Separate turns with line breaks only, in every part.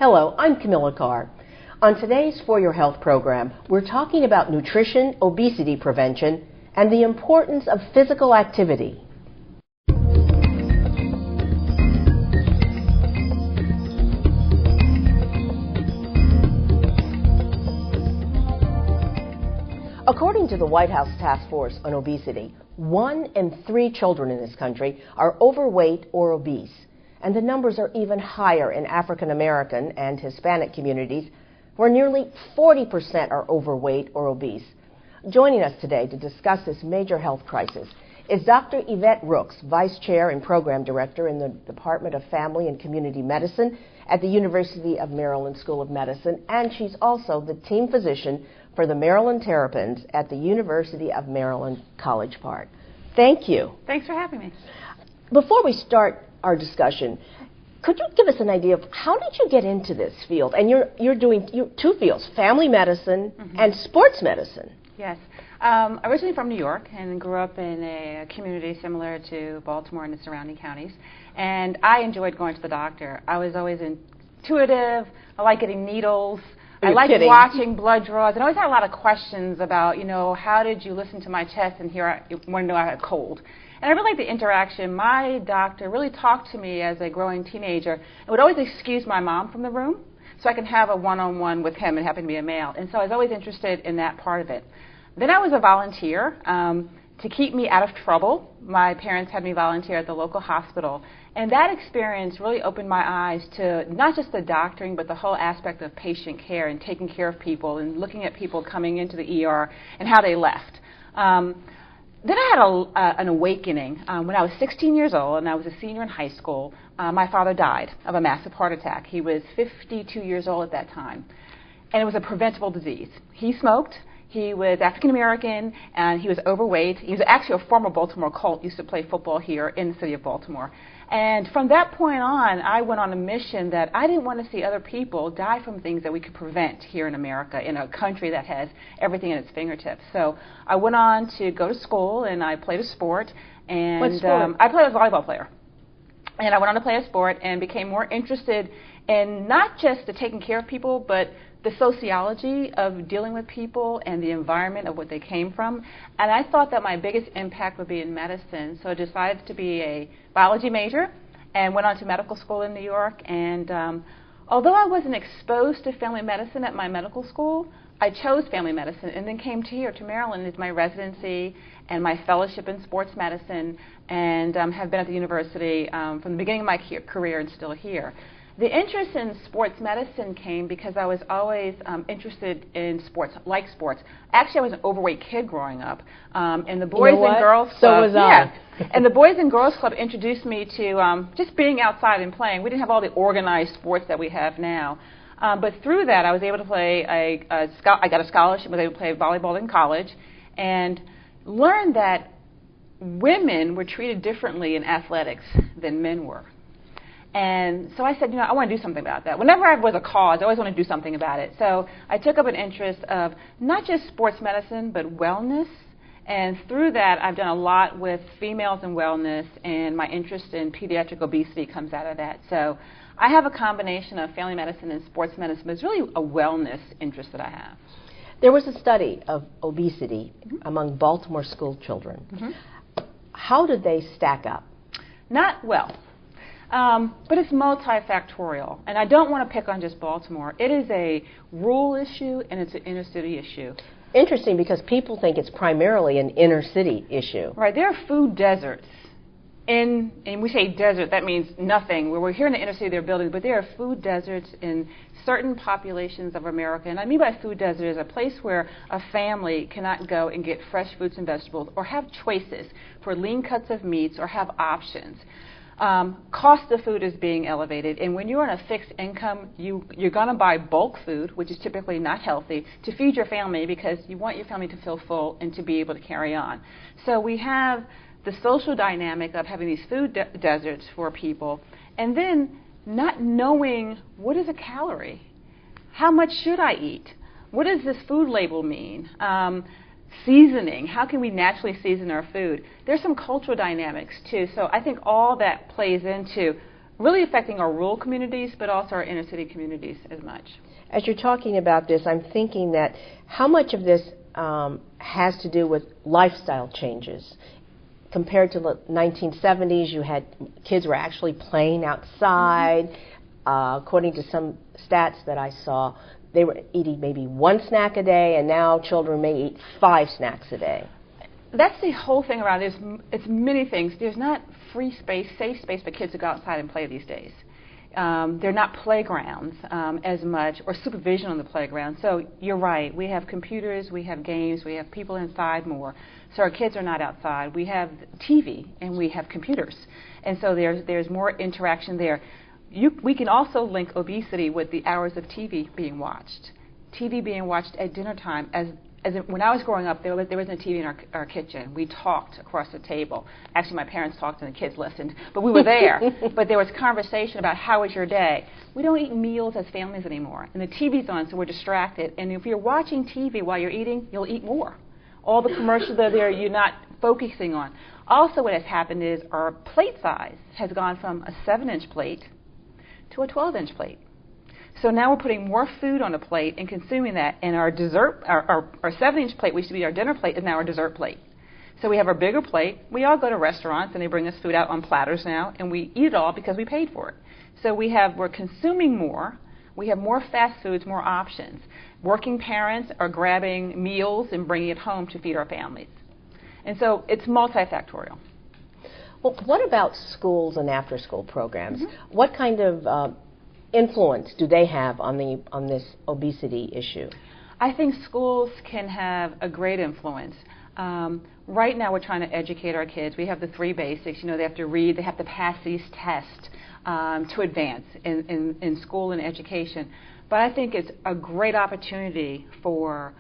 Hello, I'm Camilla Carr. On today's For Your Health program, we're talking about nutrition, obesity prevention, and the importance of physical activity. According to the White House Task Force on Obesity, 1 in 3 children in this country are overweight or obese, and the numbers are even higher in African American and Hispanic communities, where nearly 40% are overweight or obese. Joining us today to discuss this major health crisis is Dr. Yvette Rooks, Vice Chair and Program Director in the Department of Family and Community Medicine at the University of Maryland School of Medicine, and she's also the team physician for the Maryland Terrapins at the University of Maryland, College Park. Thank you.
Thanks for having me.
Before we start our discussion, could you give us an idea of how did you get into this field? And you're doing two fields, family medicine and sports medicine.
Yes. Originally from New York and grew up in a community similar to Baltimore and the surrounding counties. And I enjoyed going to the doctor. I was always intuitive. I like getting needles. I liked watching blood draws, and I always had a lot of questions about, how did you listen to my chest and here I want to know I had a cold. And I really liked the interaction. My doctor really talked to me as a growing teenager and would always excuse my mom from the room so I can have a one-on-one with him and happen to be a male. And so I was always interested in that part of it. Then I was a volunteer. To keep me out of trouble, my parents had me volunteer at the local hospital. And that experience really opened my eyes to not just the doctoring, but the whole aspect of patient care and taking care of people and looking at people coming into the ER and how they left. Then I had an awakening. When I was 16 years old and I was a senior in high school, my father died of a massive heart attack. He was 52 years old at that time. And it was a preventable disease. He smoked. He was African American, and he was overweight. He was actually a former Baltimore Colt, used to play football here in the city of Baltimore. And from that point on, I went on a mission that I didn't want to see other people die from things that we could prevent here in America, in a country that has everything at its fingertips. So I went on to go to school, and I played a sport. And
what sport?
I played as a volleyball player. And I went on to play a sport and became more interested in not just the taking care of people, but the sociology of dealing with people and the environment of what they came from. And I thought that my biggest impact would be in medicine, so I decided to be a biology major and went on to medical school in New York. And although I wasn't exposed to family medicine at my medical school, I chose family medicine and then came here to Maryland as my residency and my fellowship in sports medicine, and have been at the university from the beginning of my career and still here. The interest in sports medicine came because I was always interested in sports, like sports. Actually, I was an overweight kid growing up, and the Boys and Girls Club.
So was I.
And the Boys and Girls Club introduced me to just being outside and playing. We didn't have all the organized sports that we have now. But through that, I was able to play. I got a scholarship, was able to play volleyball in college, and learned that women were treated differently in athletics than men were. And so I said, I want to do something about that. Whenever I was a cause, I always want to do something about it. So I took up an interest of not just sports medicine, but wellness. And through that, I've done a lot with females and wellness, and my interest in pediatric obesity comes out of that. So I have a combination of family medicine and sports medicine, but it's really a wellness interest that I have.
There was a study of obesity among Baltimore school children. How did they stack up?
Not well. But it's multifactorial, and I don't want to pick on just Baltimore. It is a rural issue, and it's an inner city issue.
Interesting, because people think it's primarily an inner city issue.
Right, there are food deserts. And we say desert, that means nothing. We're here in the inner city, there are buildings, but there are food deserts in certain populations of America. And I mean by food desert is a place where a family cannot go and get fresh fruits and vegetables or have choices for lean cuts of meats or have options. Cost of food is being elevated, and when you're on a fixed income, you're going to buy bulk food, which is typically not healthy, to feed your family because you want your family to feel full and to be able to carry on. So we have the social dynamic of having these food deserts for people, and then not knowing what is a calorie. How much should I eat? What does this food label mean? Seasoning, how can we naturally season our food? There's some cultural dynamics too, so I think all that plays into really affecting our rural communities, but also our inner city communities as much.
As you're talking about this, I'm thinking that how much of this has to do with lifestyle changes. Compared to the 1970s, you had kids were actually playing outside. According to some stats that I saw, they were eating maybe one snack a day, and now children may eat 5 snacks a day.
That's the whole thing around it. It's many things. There's not free space, safe space for kids to go outside and play these days. They're not playgrounds as much, or supervision on the playground. So you're right. We have computers, we have games, we have people inside more. So our kids are not outside. We have TV and we have computers. And so there's more interaction there. We can also link obesity with the hours of TV being watched. TV being watched at dinner time. When I was growing up, there wasn't a TV in our kitchen. We talked across the table. Actually, my parents talked and the kids listened, but we were there. But there was conversation about how was your day. We don't eat meals as families anymore, and the TV's on, so we're distracted. And if you're watching TV while you're eating, you'll eat more. All the commercials that are there, you're not focusing on. Also, what has happened is our plate size has gone from a 7-inch plate to a 12-inch plate. So now we're putting more food on a plate and consuming that, and our dessert, our 7-inch plate, which used to be our dinner plate, is now our dessert plate. So we have our bigger plate. We all go to restaurants, and they bring us food out on platters now, and we eat it all because we paid for it. So we're consuming more. We have more fast foods, more options. Working parents are grabbing meals and bringing it home to feed our families. And so it's multifactorial.
Well, what about schools and after-school programs?
Mm-hmm.
What kind of influence do they have on this obesity issue?
I think schools can have a great influence. Right now we're trying to educate our kids. We have the 3 basics. They have to read, they have to pass these tests to advance in school and education. But I think it's a great opportunity for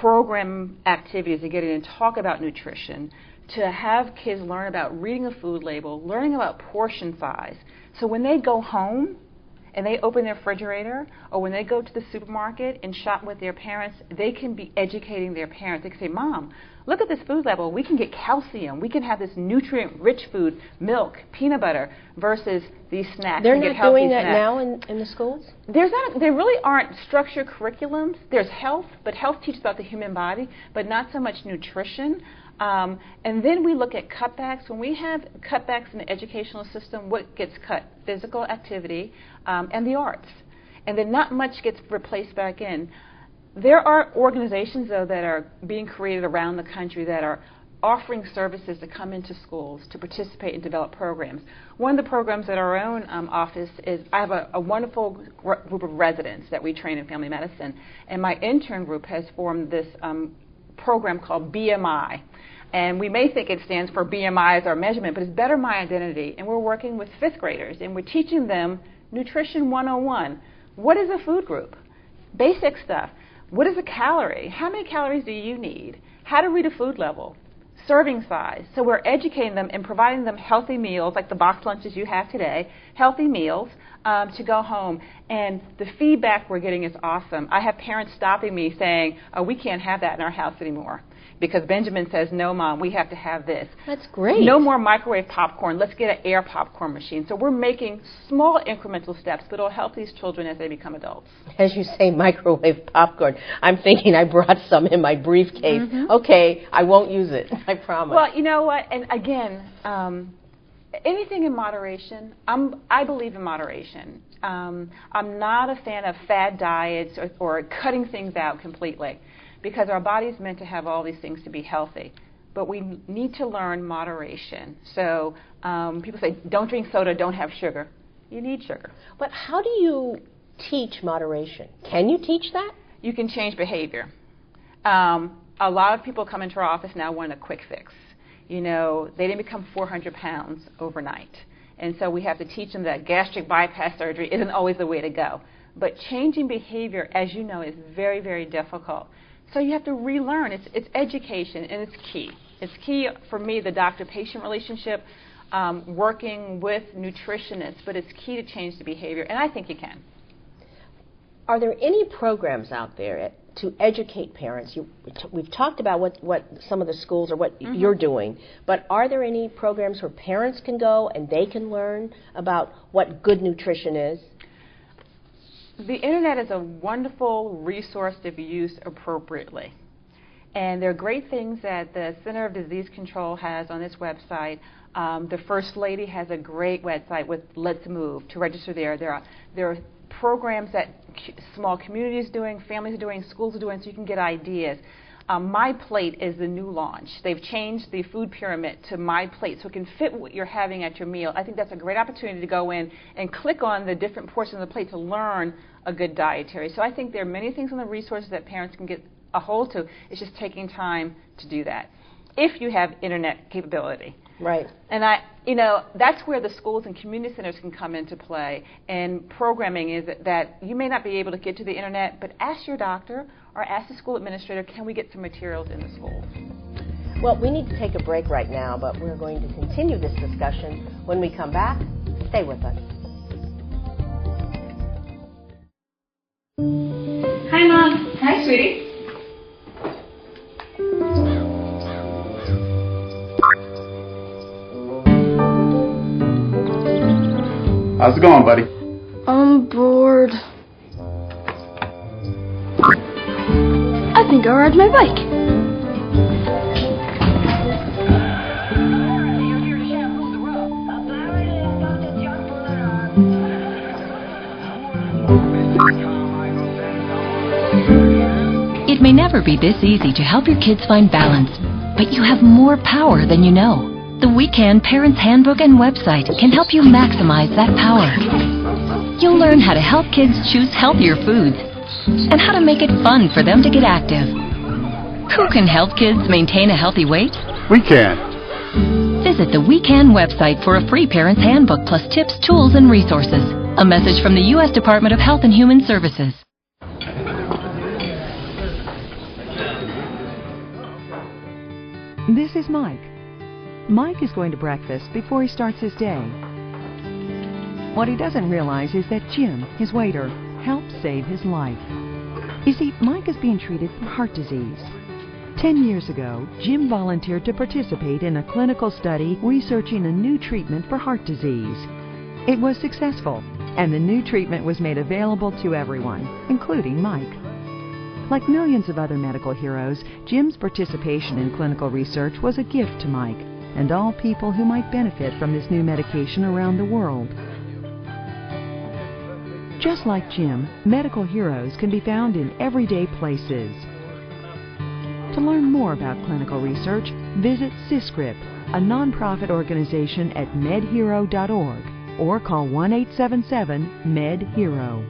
program activities to get in and talk about nutrition, to have kids learn about reading a food label, learning about portion size. So when they go home and they open their refrigerator, or when they go to the supermarket and shop with their parents, they can be educating their parents. They can say, Mom, look at this food label. We can get calcium. We can have this nutrient-rich food, milk, peanut butter, versus these snacks.
They're not doing that now in the schools?
There really aren't structured curriculums. There's health, but health teaches about the human body, but not so much nutrition. And then we look at cutbacks. When we have cutbacks in the educational system, what gets cut? Physical activity and the arts. And then not much gets replaced back in. There are organizations, though, that are being created around the country that are offering services to come into schools to participate and develop programs. One of the programs at our own office is, I have a wonderful group of residents that we train in family medicine, and my intern group has formed this program called BMI. And we may think it stands for BMI as our measurement, but it's Better My Identity. And we're working with 5th graders, and we're teaching them Nutrition 101. What is a food group? Basic stuff. What is a calorie? How many calories do you need? How to read a food level? Serving size. So we're educating them and providing them healthy meals, like the box lunches you have today, healthy meals to go home. And the feedback we're getting is awesome. I have parents stopping me saying, oh, we can't have that in our house anymore, because Benjamin says, no, Mom, we have to have this.
That's great.
No more microwave popcorn. Let's get an air popcorn machine. So we're making small incremental steps that will help these children as they become adults.
As you say, microwave popcorn, I'm thinking I brought some in my briefcase.
Mm-hmm.
Okay, I won't use it, I promise.
Well, you know what? And again, anything in moderation. I believe in moderation. I'm not a fan of fad diets or cutting things out completely, because our body's meant to have all these things to be healthy. But we need to learn moderation. So people say, don't drink soda, don't have sugar. You need sugar.
But how do you teach moderation? Can you teach that?
You can change behavior. A lot of people come into our office now wanting a quick fix. They didn't become 400 pounds overnight. And so we have to teach them that gastric bypass surgery isn't always the way to go. But changing behavior, as you know, is very, very difficult. So you have to relearn. It's education, and it's key. It's key for me, the doctor-patient relationship, working with nutritionists, but it's key to change the behavior, and I think you can.
Are there any programs out there to educate parents? We've talked about what some of the schools or what you're doing, but are there any programs where parents can go and they can learn about what good nutrition is?
The internet is a wonderful resource if used appropriately. And there are great things that the Center of Disease Control has on its website. The First Lady has a great website with Let's Move to register there. There are programs that small communities are doing, families are doing, schools are doing, so you can get ideas. My Plate is the new launch. They've changed the food pyramid to My Plate so it can fit what you're having at your meal. I think that's a great opportunity to go in and click on the different portions of the plate to learn a good dietary. So I think there are many things on the resources that parents can get a hold to. It's just taking time to do that if you have internet capability.
Right.
And that's where the schools and community centers can come into play. And programming is that you may not be able to get to the internet, but ask your doctor or ask the school administrator, can we get some materials in the schools?
Well, we need to take a break right now, but we're going to continue this discussion when we come back. Stay with us.
Hi, Mom. Hi, sweetie.
How's it going, buddy?
I'm bored. I think I'll ride my bike.
It may never be this easy to help your kids find balance, but you have more power than you know. The WeCan Parents Handbook and website can help you maximize that power. You'll learn how to help kids choose healthier foods and how to make it fun for them to get active. Who can help kids maintain a healthy weight?
We can.
Visit the WeCan website for a free Parents Handbook plus tips, tools, and resources. A message from the U.S. Department of Health and Human Services.
This is Mike. Mike is going to breakfast before he starts his day. What he doesn't realize is that Jim, his waiter, helped save his life. You see, Mike is being treated for heart disease. 10 years ago, Jim volunteered to participate in a clinical study researching a new treatment for heart disease. It was successful, and the new treatment was made available to everyone, including Mike. Like millions of other medical heroes, Jim's participation in clinical research was a gift to Mike and all people who might benefit from this new medication around the world. Just like Jim, medical heroes can be found in everyday places. To learn more about clinical research, visit CISCRIP, a nonprofit organization at medhero.org, or call 1-877-MED-HERO.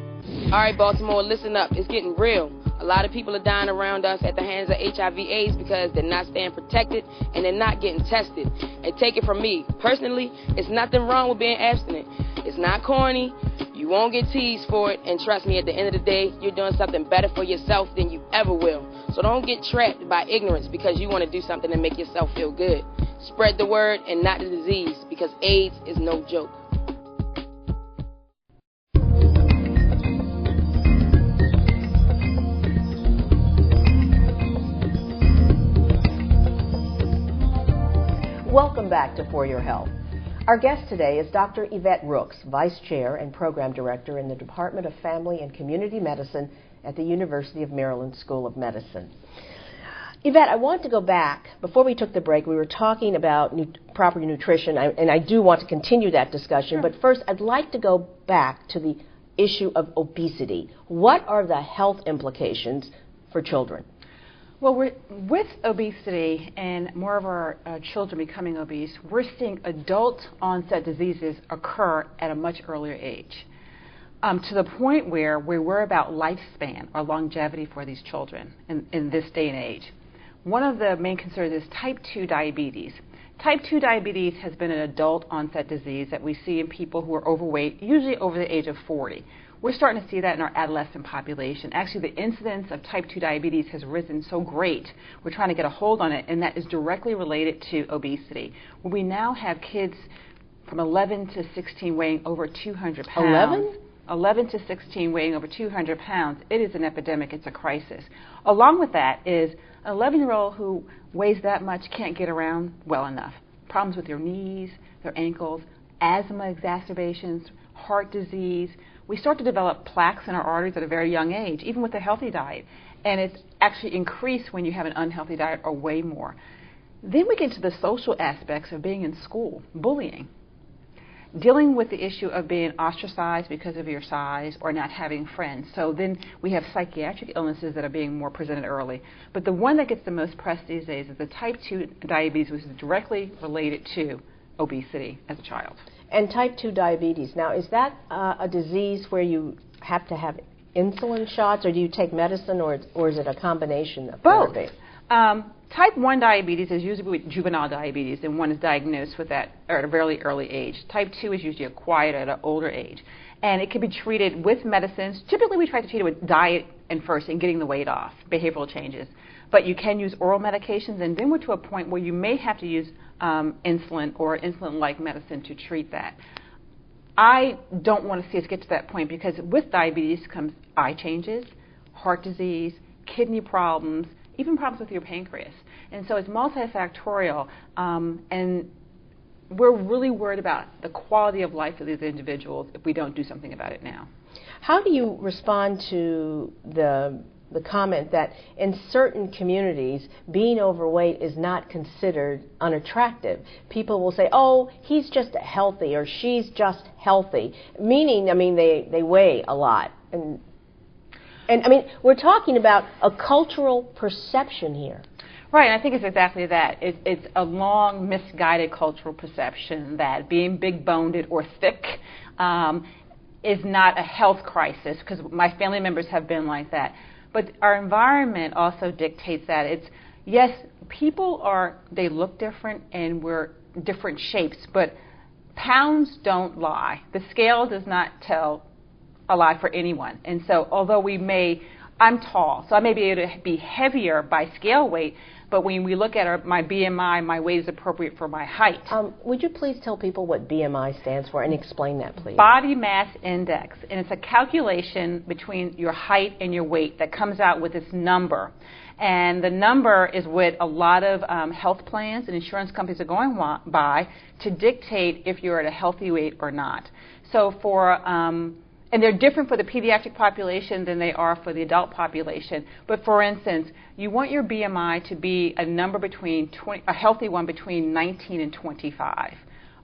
All right, Baltimore, listen up. It's getting real. A lot of people are dying around us at the hands of HIV/AIDS because they're not staying protected and they're not getting tested. And take it from me, personally, it's nothing wrong with being abstinent. It's not corny. You won't get teased for it. And trust me, at the end of the day, you're doing something better for yourself than you ever will. So don't get trapped by ignorance because you want to do something to make yourself feel good. Spread the word and not the disease, because AIDS is no joke.
Welcome back to For Your Health. Our guest today is Dr. Yvette Rooks, Vice Chair and Program Director in the Department of Family and Community Medicine at the University of Maryland School of Medicine. Yvette, I want to go back. Before we took the break, we were talking about proper nutrition, and I do want to continue that discussion. Sure. But first, I'd like to go back to the issue of obesity. What are the health implications for children?
Well, with obesity and more of our children becoming obese, we're seeing adult onset diseases occur at a much earlier age, to the point where we worry about lifespan or longevity for these children in this day and age. One of the main concerns is type 2 diabetes. Type 2 diabetes has been an adult onset disease that we see in people who are overweight, usually over the age of 40. We're starting to see that in our adolescent population. Actually, the incidence of type 2 diabetes has risen so great, we're trying to get a hold on it, and that is directly related to obesity. We now have kids from 11 to 16 weighing over 200 pounds.
11?
11 to 16 weighing over 200 pounds, it is an epidemic. It's a crisis. Along with that is an 11-year-old who weighs that much can't get around well enough. Problems with their knees, their ankles, asthma exacerbations, heart disease. We start to develop plaques in our arteries at a very young age, even with a healthy diet. And it's actually increased when you have an unhealthy diet or weigh more. Then we get to the social aspects of being in school, bullying, dealing with the issue of being ostracized because of your size or not having friends. So then we have psychiatric illnesses that are being more presented early. But the one that gets the most press these days is the type 2 diabetes, which is directly related to obesity as a child.
And type 2 diabetes, now is that a disease where you have to have insulin shots, or do you take medicine, or is it a combination of
both?
therapy?
Type 1 diabetes is usually juvenile diabetes, and one is diagnosed with that at a very early age. Type 2 is usually acquired at an older age, and it can be treated with medicines. Typically, we try to treat it with diet and first and getting the weight off, behavioral changes. But you can use oral medications, and then we're to a point where you may have to use insulin or insulin-like medicine to treat that. I don't want to see us get to that point, because with diabetes comes eye changes, heart disease, kidney problems, even problems with your pancreas. And so it's multifactorial, and we're really worried about the quality of life of these individuals if we don't do something about it now.
How do you respond to the comment that in certain communities being overweight is not considered unattractive? People will say, oh, he's just healthy, or she's just healthy, meaning, I mean, they weigh a lot. And I mean, we're talking about a cultural perception here.
Right, and I think it's exactly that. It's a long, misguided cultural perception that being big-boned or thick is not a health crisis, because my family members have been like that. But our environment also dictates that. It's, yes, they look different and we're different shapes, but pounds don't lie. The scale does not tell a lie for anyone. And so although I'm tall, so I may be able to be heavier by scale weight, but when we look at my BMI, my weight is appropriate for my height.
Would you please tell people what BMI stands for and explain that, please?
Body Mass Index. And it's a calculation between your height and your weight that comes out with this number. And the number is what a lot of health plans and insurance companies are going by to dictate if you're at a healthy weight or not. So and they're different for the pediatric population than they are for the adult population. But for instance, you want your BMI to be a number a healthy one between 19 and 25.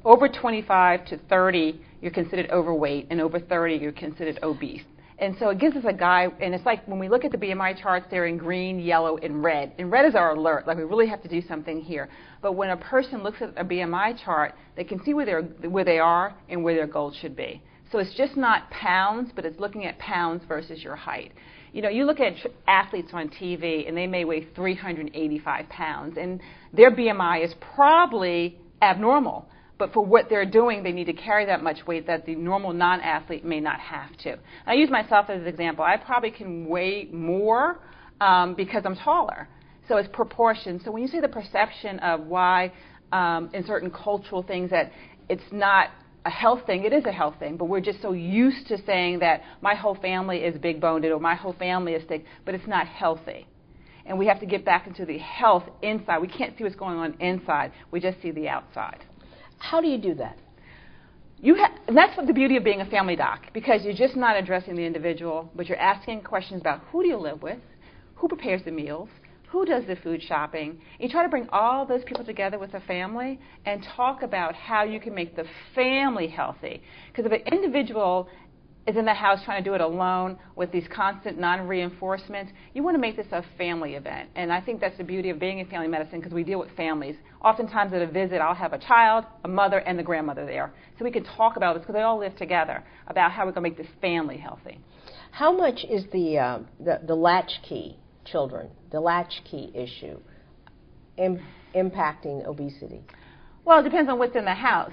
Over 25 to 30, you're considered overweight, and over 30, you're considered obese. And so it gives us a guide, and it's like when we look at the BMI charts, they're in green, yellow, and red. And red is our alert, like we really have to do something here. But when a person looks at a BMI chart, they can see where they are and where their goals should be. So it's just not pounds, but it's looking at pounds versus your height. You know, you look at athletes on TV, and they may weigh 385 pounds, and their BMI is probably abnormal. But for what they're doing, they need to carry that much weight that the normal non-athlete may not have to. I use myself as an example. I probably can weigh more because I'm taller. So it's proportion. So when you say the perception of why in certain cultural things that it's not a health thing, it is a health thing, but we're just so used to saying that my whole family is big-boned or my whole family is thick, but it's not healthy. And we have to get back into the health inside. We can't see what's going on inside. We just see the outside.
How do you do that?
And that's what the beauty of being a family doc, because you're just not addressing the individual, but you're asking questions about who do you live with, who prepares the meals, who does the food shopping. You try to bring all those people together with a family and talk about how you can make the family healthy. Because if an individual is in the house trying to do it alone with these constant non-reinforcements, you want to make this a family event. And I think that's the beauty of being in family medicine, because we deal with families. Oftentimes at a visit, I'll have a child, a mother, and the grandmother there. So we can talk about this, because they all live together, about how we're going to make this family healthy.
How much is the latchkey children, the latchkey issue, impacting obesity?
Well, it depends on what's in the house.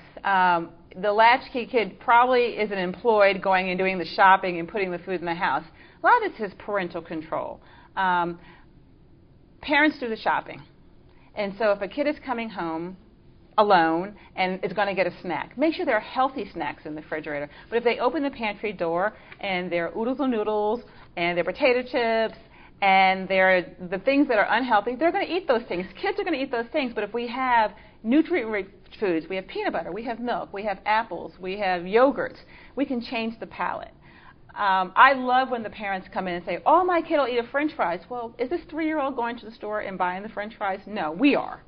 The latchkey kid probably isn't employed going and doing the shopping and putting the food in the house. A lot of this is parental control. Parents do the shopping. And so if a kid is coming home alone and is going to get a snack. Make sure there are healthy snacks in the refrigerator. But if they open the pantry door and there are oodles and noodles and there are potato chips and there are the things that are unhealthy, they're going to eat those things. Kids are going to eat those things. But if we have nutrient-rich foods, we have peanut butter, we have milk, we have apples, we have yogurts, we can change the palate. I love when the parents come in and say, oh, my kid will eat a French fries. Well, is this 3-year-old going to the store and buying the French fries? No, we are.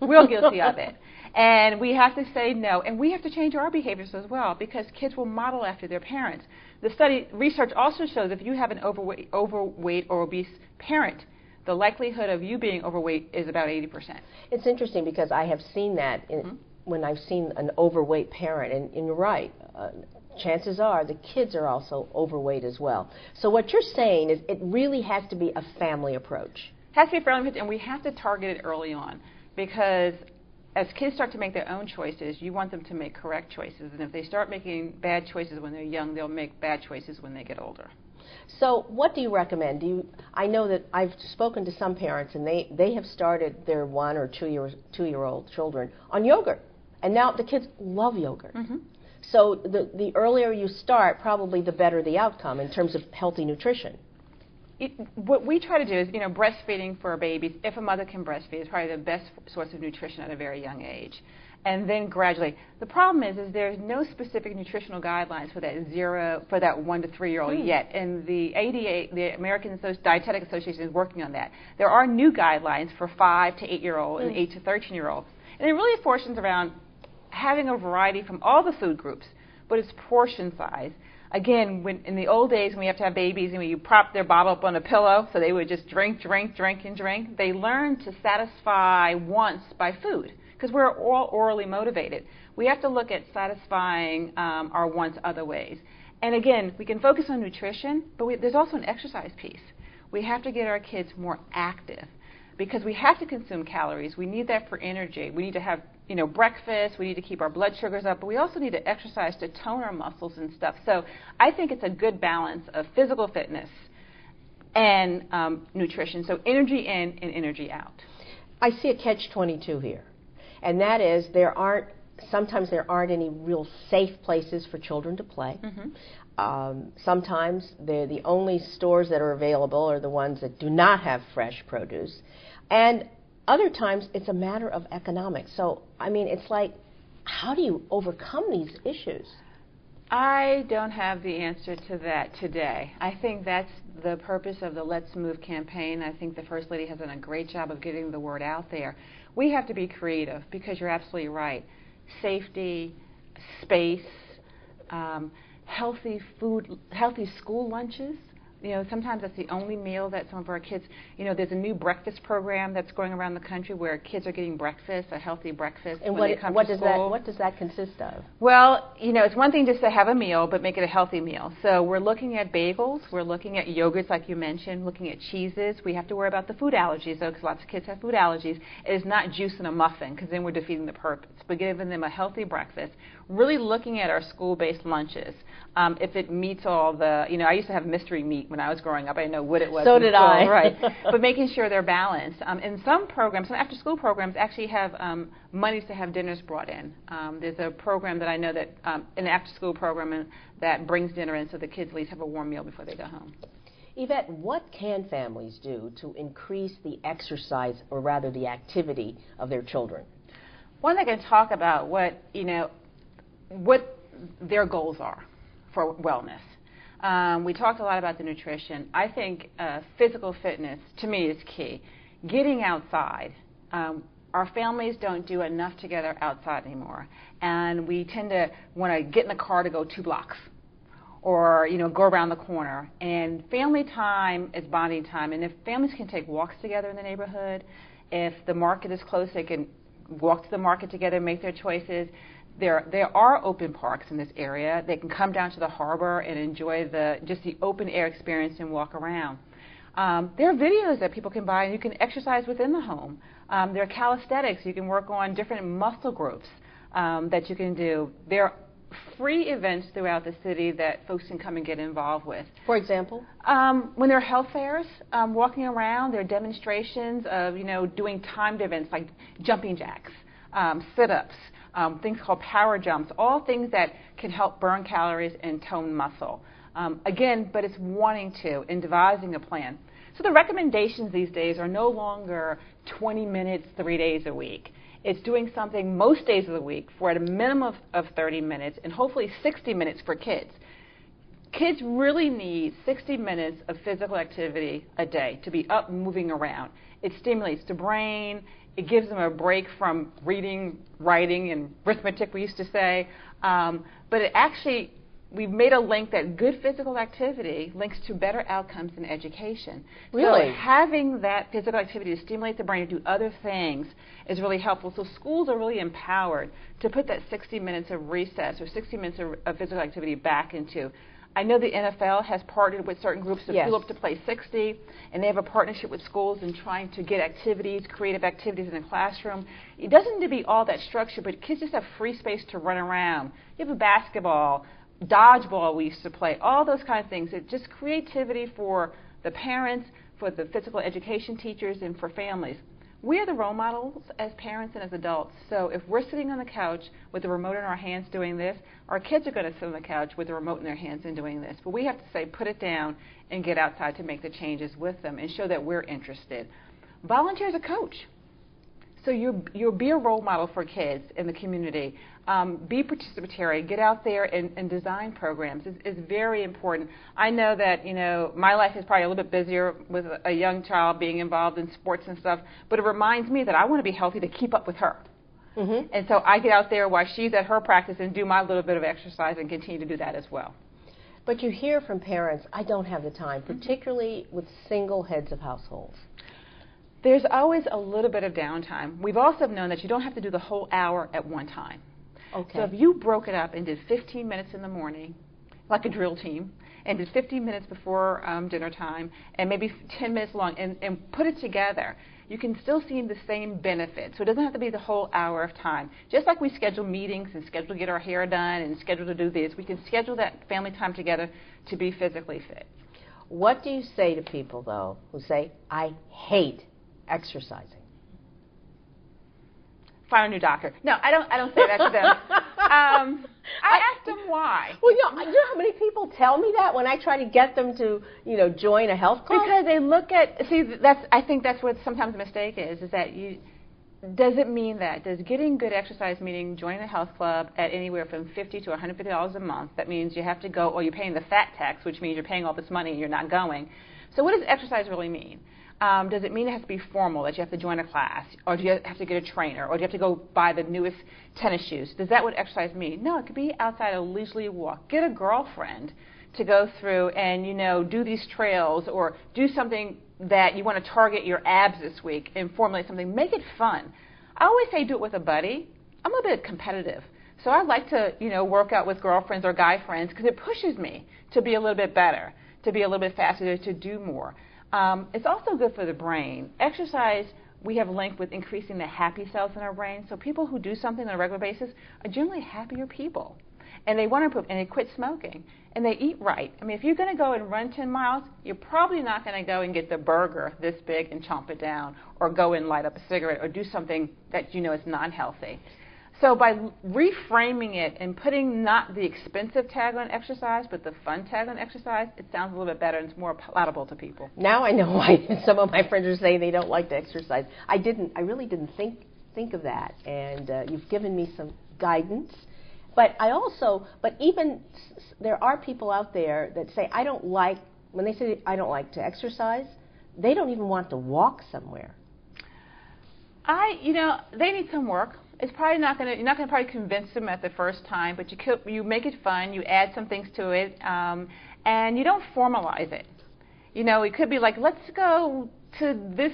We're guilty of it. And we have to say no. And we have to change our behaviors as well because kids will model after their parents. The research also shows if you have an overweight or obese parent, the likelihood of you being overweight is about 80%.
It's interesting because I have seen that when I've seen an overweight parent, and you're right. Chances are the kids are also overweight as well. So what you're saying is it really has to be a family approach.
It has to be a family approach, and we have to target it early on because as kids start to make their own choices, you want them to make correct choices. And if they start making bad choices when they're young, they'll make bad choices when they get older.
So what do you recommend? I know that I've spoken to some parents, and they have started their 1 or 2-year-old children on yogurt. And now the kids love yogurt. Mm-hmm. So the earlier you start, probably the better the outcome in terms of healthy nutrition.
What we try to do is, breastfeeding for babies, if a mother can breastfeed, is probably the best source of nutrition at a very young age. And then gradually. The problem is there's no specific nutritional guidelines for that 1 to 3-year-old yet. And the ADA, the American Dietetic Association, is working on that. There are new guidelines for 5 to 8-year-old and 8 to 13-year-old. And it really portions around having a variety from all the food groups, but it's portion size. Again, in the old days when we have to have babies and you prop their bottle up on a pillow so they would just drink, they learned to satisfy wants by food because we're all orally motivated. We have to look at satisfying our wants other ways. And again, we can focus on nutrition, but there's also an exercise piece. We have to get our kids more active because we have to consume calories. We need that for energy. We need to have breakfast, we need to keep our blood sugars up, but we also need to exercise to tone our muscles and stuff. So I think it's a good balance of physical fitness and nutrition, so energy in and energy out.
I see a catch-22 here, and that is sometimes there aren't any real safe places for children to play. Mm-hmm. Sometimes the only stores that are available are the ones that do not have fresh produce. And other times, it's a matter of economics. So, it's like, how do you overcome these issues?
I don't have the answer to that today. I think that's the purpose of the Let's Move campaign. I think the First Lady has done a great job of getting the word out there. We have to be creative because you're absolutely right. Safety, space, healthy food, healthy school lunches. Sometimes that's the only meal that some of our kids, there's a new breakfast program that's going around the country where kids are getting breakfast, a healthy breakfast.
And
what
does that consist of?
Well, it's one thing just to have a meal, but make it a healthy meal. So we're looking at bagels, we're looking at yogurts like you mentioned, looking at cheeses. We have to worry about the food allergies though, because lots of kids have food allergies. It is not juice in a muffin, because then we're defeating the purpose. But giving them a healthy breakfast, really looking at our school-based lunches. If it meets all the, I used to have mystery meat when I was growing up. I didn't know what it was.
So did I.
Right. But making sure they're balanced. And some programs, some after-school programs, actually have monies to have dinners brought in. There's a program that I know that, an after-school program that brings dinner in so the kids at least have a warm meal before they go home.
Yvette, what can families do to increase the exercise, or rather the activity, of their children?
One, they can talk about what their goals are for wellness. We talked a lot about the nutrition. I think physical fitness, to me, is key. Getting outside. Our families don't do enough together outside anymore. And we tend to want to get in the car to go 2 blocks or, go around the corner. And family time is bonding time. And if families can take walks together in the neighborhood, if the market is close, they can walk to the market together and make their choices. There are open parks in this area. They can come down to the harbor and enjoy just the open air experience and walk around. There are videos that people can buy, and you can exercise within the home. There are calisthenics. You can work on different muscle groups that you can do. There are free events throughout the city that folks can come and get involved with.
For example?
When there are health fairs, walking around, there are demonstrations of, doing timed events like jumping jacks. sit-ups, things called power jumps, all things that can help burn calories and tone muscle. Again, but it's wanting to and devising a plan. So the recommendations these days are no longer 20 minutes 3 days a week. It's doing something most days of the week for at a minimum of 30 minutes and hopefully 60 minutes for kids. Kids really need 60 minutes of physical activity a day to be up and moving around. It stimulates the brain. It gives them a break from reading, writing, and arithmetic, we used to say. But it actually, we've made a link that good physical activity links to better outcomes in education.
Really?
So having that physical activity to stimulate the brain to do other things is really helpful. So schools are really empowered to put that 60 minutes of recess or 60 minutes of physical activity back into. I know the NFL has partnered with certain groups to fuel up to play 60, and they have a partnership with schools in trying to get activities, creative activities in the classroom. It doesn't need to be all that structured, but kids just have free space to run around. You have a basketball, dodgeball we used to play, all those kind of things. It's just creativity for the parents, for the physical education teachers, and for families. We are the role models as parents and as adults. So if we're sitting on the couch with the remote in our hands doing this, our kids are going to sit on the couch with the remote in their hands and doing this. But we have to say, put it down and get outside to make the changes with them and show that we're interested. Volunteer as a coach. So you'll be a role model for kids in the community. Be participatory. Get out there and design programs. It's very important. I know that, my life is probably a little bit busier with a young child being involved in sports and stuff, but it reminds me that I want to be healthy to keep up with her. Mm-hmm. And so I get out there while she's at her practice and do my little bit of exercise and continue to do that as well.
But you hear from parents, I don't have the time, particularly with single heads of households.
There's always a little bit of downtime. We've also known that you don't have to do the whole hour at one time.
Okay.
So if you broke it up and did 15 minutes in the morning, like a drill team, and did 15 minutes before dinner time, and maybe 10 minutes long, and put it together, you can still see the same benefit. So it doesn't have to be the whole hour of time. Just like we schedule meetings and schedule to get our hair done and schedule to do this, we can schedule that family time together to be physically fit.
What do you say to people, though, who say, I hate exercising?
Find a new doctor. No, I don't say that to them. I ask them why.
Well, you know how many people tell me that when I try to get them to, join a health club?
Because they look at, I think that's what sometimes the mistake is that does it mean that? Does getting good exercise meaning joining a health club at anywhere from $50 to $150 a month? That means you have to go, or you're paying the fat tax, which means you're paying all this money and you're not going. So what does exercise really mean? Does it mean it has to be formal, that you have to join a class, or do you have to get a trainer, or do you have to go buy the newest tennis shoes? Does that what exercise mean? No, it could be outside a leisurely walk. Get a girlfriend to go through and, do these trails, or do something that you want to target your abs this week and formulate something. Make it fun. I always say do it with a buddy. I'm a bit competitive. So I like to, work out with girlfriends or guy friends because it pushes me to be a little bit better, to be a little bit faster, to do more. It's also good for the brain. Exercise, we have linked with increasing the happy cells in our brain. So people who do something on a regular basis are generally happier people. And they want to improve, and they quit smoking. And they eat right. I mean, if you're going to go and run 10 miles, you're probably not going to go and get the burger this big and chomp it down, or go and light up a cigarette, or do something that is non-healthy. So by reframing it and putting not the expensive tag on exercise, but the fun tag on exercise, it sounds a little bit better and it's more palatable to people.
Now I know why some of my friends are saying they don't like to exercise. I really didn't think of that, and you've given me some guidance. But even there are people out there that say when they say I don't like to exercise, they don't even want to walk somewhere.
They need some work. It's probably you're not going to probably convince them at the first time, but you make it fun, you add some things to it, and you don't formalize it. It could be like, let's go to this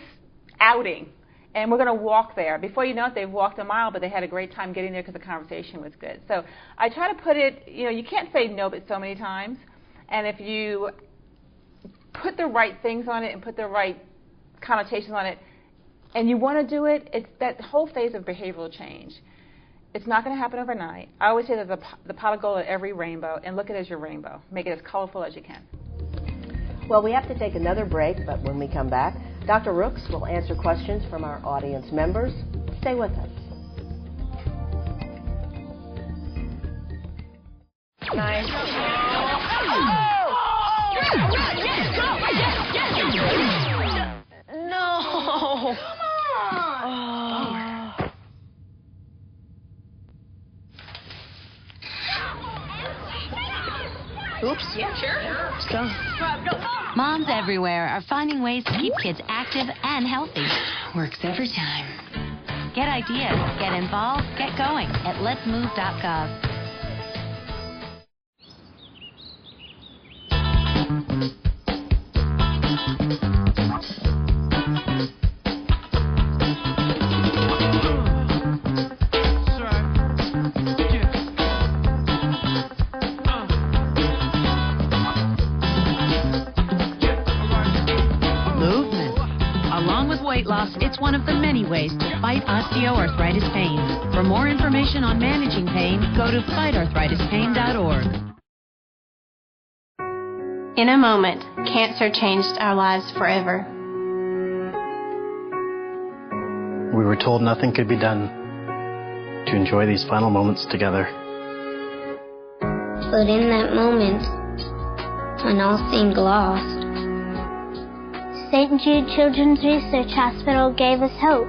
outing, and we're going to walk there. Before you know it, they've walked a mile, but they had a great time getting there because the conversation was good. So I try to put it, you can't say no but so many times, and if you put the right things on it and put the right connotations on it, and you want to do it, it's that whole phase of behavioral change. It's not going to happen overnight. I always say there's the pot of gold at every rainbow, and look at it as your rainbow. Make it as colorful as you can.
Well, we have to take another break, but when we come back, Dr. Rooks will answer questions from our audience members. Stay with us.
No.
Oops. Yeah, sure. So.
Moms everywhere are finding ways to keep kids active and healthy.
Works every time.
Get ideas, get involved, get going at letsmove.gov. It's one of the many ways to fight osteoarthritis pain. For more information on managing pain, go to fightarthritispain.org.
In a moment, cancer changed our lives forever.
We were told nothing could be done to enjoy these final moments together.
But in that moment, when all seemed lost, St. Jude Children's Research Hospital gave us hope.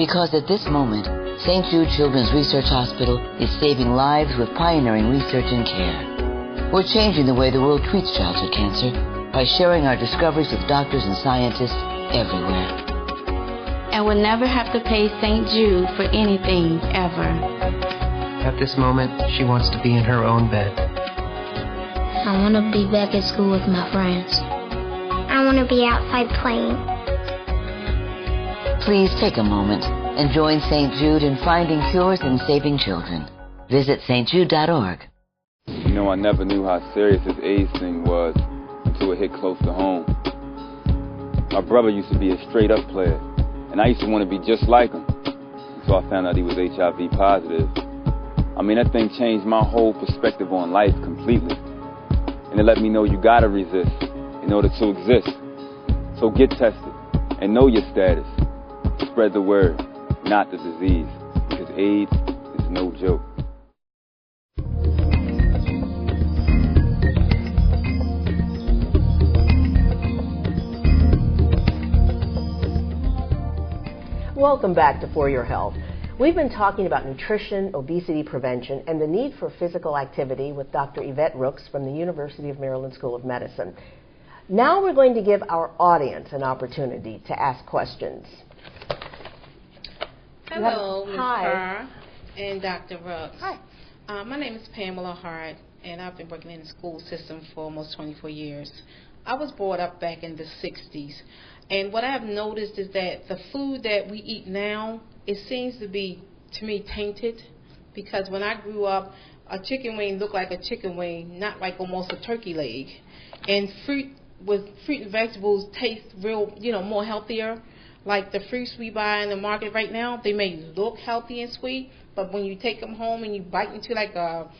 Because at this moment, St. Jude Children's Research Hospital is saving lives with pioneering research and care. We're changing the way the world treats childhood cancer by sharing our discoveries with doctors and scientists everywhere.
And we'll never have to pay St. Jude for anything, ever.
At this moment, she wants to be in her own bed.
I want to be back at school with my friends. I want to be outside playing.
Please take a moment and join St. Jude in finding cures and saving children. Visit stjude.org.
You know, I never knew how serious this AIDS thing was until it hit close to home. My brother used to be a straight-up player, and I used to want to be just like him. So I found out he was HIV positive. I mean, that thing changed my whole perspective on life completely. And it let me know you gotta resist in order to exist. So get tested and know your status. Spread the word, not the disease, because AIDS is no joke.
Welcome back to For Your Health. We've been talking about nutrition, obesity prevention, and the need for physical activity with Dr. Yvette Rooks from the University of Maryland School of Medicine. Now we're going to give our audience an opportunity to ask questions.
Hello, Ms.
Hi.
Carr and Dr. Rooks. Hi. My name is Pamela Hart, and I've been working in the school system for almost 24 years. I was brought up back in the 60s, and what I've noticed is that the food that we eat now, it seems to be, to me, tainted, because when I grew up, a chicken wing looked like a chicken wing, not like almost a turkey leg. And fruit and vegetables taste real, more healthier. Like the fruits we buy in the market right now, they may look healthy and sweet, but when you take them home and you bite into like a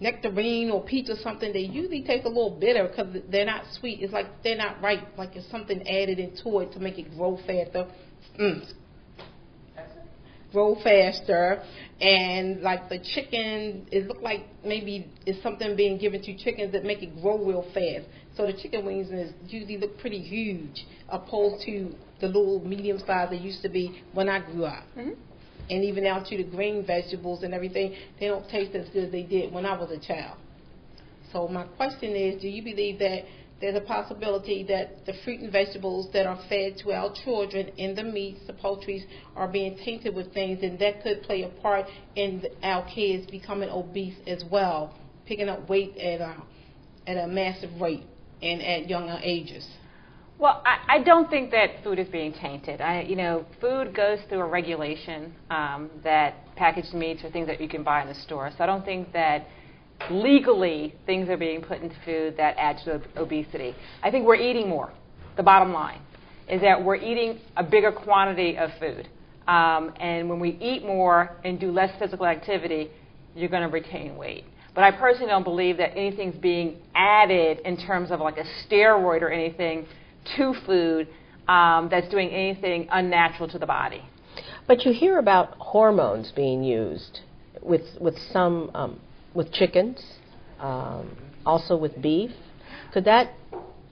nectarine or peach or something, they usually taste a little bitter because they're not sweet. It's like they're not ripe, like there's something added into it to make it grow faster. Grow faster, and like the chicken, it looked like maybe it's something being given to chickens that make it grow real fast. So the chicken wings usually look pretty huge, opposed to the little medium size they used to be when I grew up. Mm-hmm. And even down to the green vegetables and everything, they don't taste as good as they did when I was a child. So my question is, do you believe that there's a possibility that the fruit and vegetables that are fed to our children in the meats, the poultries, are being tainted with things, and that could play a part in our kids becoming obese as well, picking up weight at a massive rate and at younger ages?
Well, I don't think that food is being tainted. Food goes through a regulation that packaged meats are things that you can buy in the store. So I don't think that legally things are being put into food that add to obesity. I think we're eating more. The bottom line is that we're eating a bigger quantity of food. And when we eat more and do less physical activity, you're going to retain weight. But I personally don't believe that anything's being added in terms of like a steroid or anything to food that's doing anything unnatural to the body.
But you hear about hormones being used with some with chickens, also with beef. Could that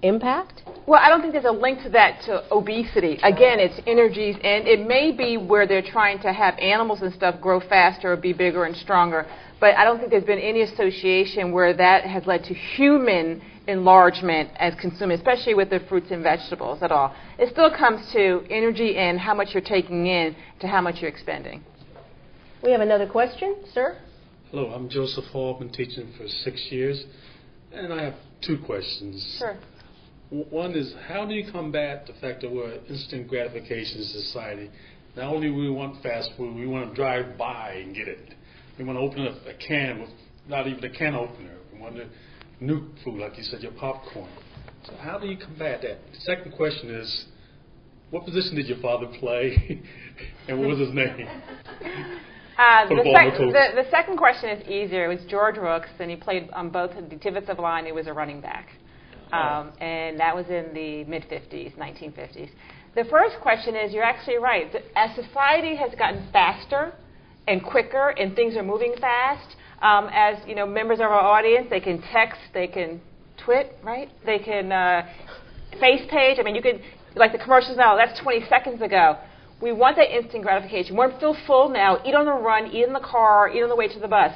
impact?
Well, I don't think there's a link to that to obesity. Again, it's energies, and it may be where they're trying to have animals and stuff grow faster or be bigger and stronger. But I don't think there's been any association where that has led to human enlargement as consumers, especially with the fruits and vegetables at all. It still comes to energy and how much you're taking in to how much you're expending.
We have another question, sir.
Hello, I'm Joseph Hall. I've been teaching for 6 years, and I have 2 questions.
Sure.
One is, how do you combat the fact that we're an instant gratification society? Not only do we want fast food, we want to drive by and get it. We want to open up a can with not even a can opener. We want to nuke food, like you said, your popcorn. So how do you combat that? The second question is, what position did your father play, and what was his name?
The second question is easier. It was George Rooks, and he played on both the defensive line. He was a running back. And that was in the mid-50s, 1950s. The first question is, you're actually right. As society has gotten faster and quicker and things are moving fast, as you know, members of our audience, they can text, they can twit, right? They can face page. I mean, you could, like the commercials now, that's 20 seconds ago. We want that instant gratification. We're still full now. Eat on the run, eat in the car, eat on the way to the bus.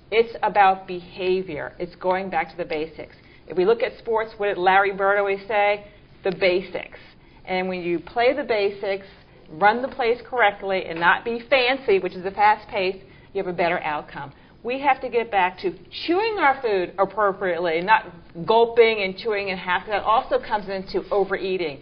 It's about behavior. It's going back to the basics. If we look at sports, what did Larry Bird always say? The basics. And when you play the basics, run the plays correctly, and not be fancy, which is a fast pace, you have a better outcome. We have to get back to chewing our food appropriately, not gulping and chewing in half. That also comes into overeating.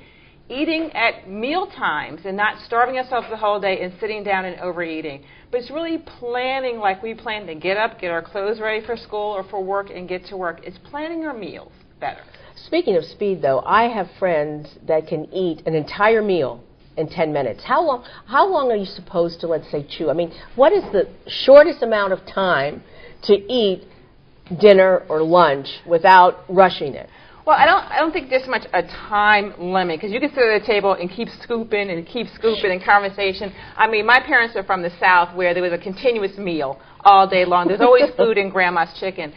Eating at meal times and not starving ourselves the whole day and sitting down and overeating. But it's really planning like we plan to get up, get our clothes ready for school or for work, and get to work. It's planning our meals better.
Speaking of speed, though, I have friends that can eat an entire meal in 10 minutes. How long are you supposed to, let's say, chew? I mean, what is the shortest amount of time to eat dinner or lunch without rushing it?
Well, I don't think there's much a time limit, because you can sit at the table and keep scooping in conversation. I mean, my parents are from the South, where there was a continuous meal all day long. There's always food in Grandma's kitchen.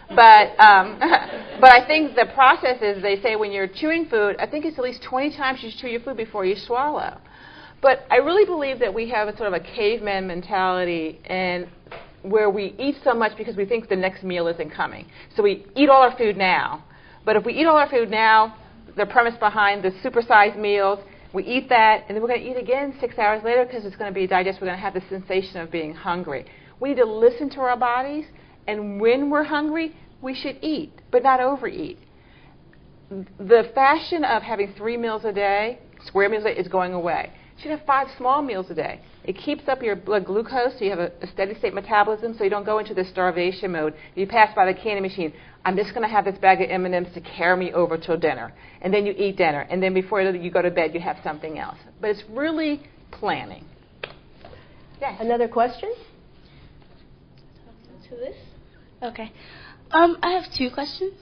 But I think the process is, they say when you're chewing food, I think it's at least 20 times you chew your food before you swallow. But I really believe that we have a sort of a caveman mentality, and where we eat so much because we think the next meal isn't coming. So we eat all our food now. But if we eat all our food now, the premise behind the supersized meals, we eat that, and then we're going to eat again 6 hours later because it's going to be digested. We're going to have the sensation of being hungry. We need to listen to our bodies, and when we're hungry, we should eat, but not overeat. The fashion of having 3 meals a day, square meals a day, is going away. You should have 5 small meals a day. It keeps up your blood glucose, so you have a steady state metabolism, so you don't go into the starvation mode. You pass by the candy machine. I'm just going to have this bag of M&Ms to carry me over till dinner. And then you eat dinner. And then before you go to bed, you have something else. But it's really planning. Yes.
Another question?
To this? Okay. I have 2 questions.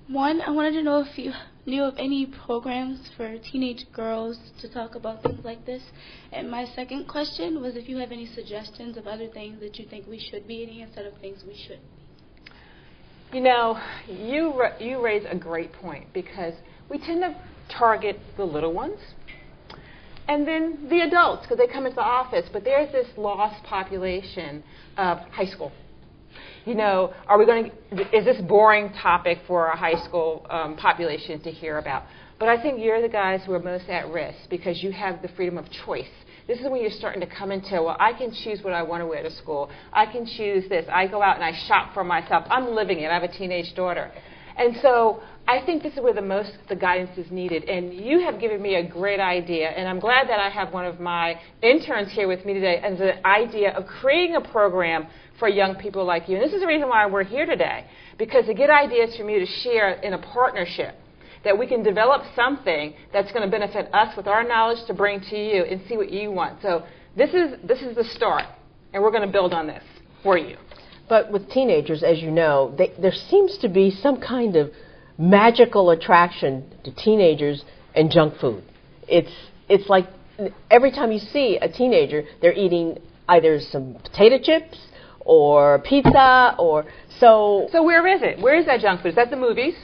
One, I wanted to know if you knew of any programs for teenage girls to talk about things like this. And my second question was if you have any suggestions of other things that you think we should be eating instead of things we shouldn't.
You know, you raise a great point, because we tend to target the little ones and then the adults because they come into the office. But there's this lost population of high school. You know, is this boring topic for a high school population to hear about? But I think you're the guys who are most at risk because you have the freedom of choice. This is when you're starting to come into, well, I can choose what I want to wear to school. I can choose this. I go out and I shop for myself. I'm living it. I have a teenage daughter. And so I think this is where the guidance is needed. And you have given me a great idea. And I'm glad that I have one of my interns here with me today as an idea of creating a program for young people like you. And this is the reason why we're here today, because to get ideas from you to share in a partnership, that we can develop something that's going to benefit us with our knowledge to bring to you and see what you want. So this is the start, and we're going to build on this for you.
But with teenagers, as you know, there seems to be some kind of magical attraction to teenagers and junk food. It's like every time you see a teenager, they're eating either some potato chips or pizza or so.
So where is it? Where is that junk food? It's at the movies.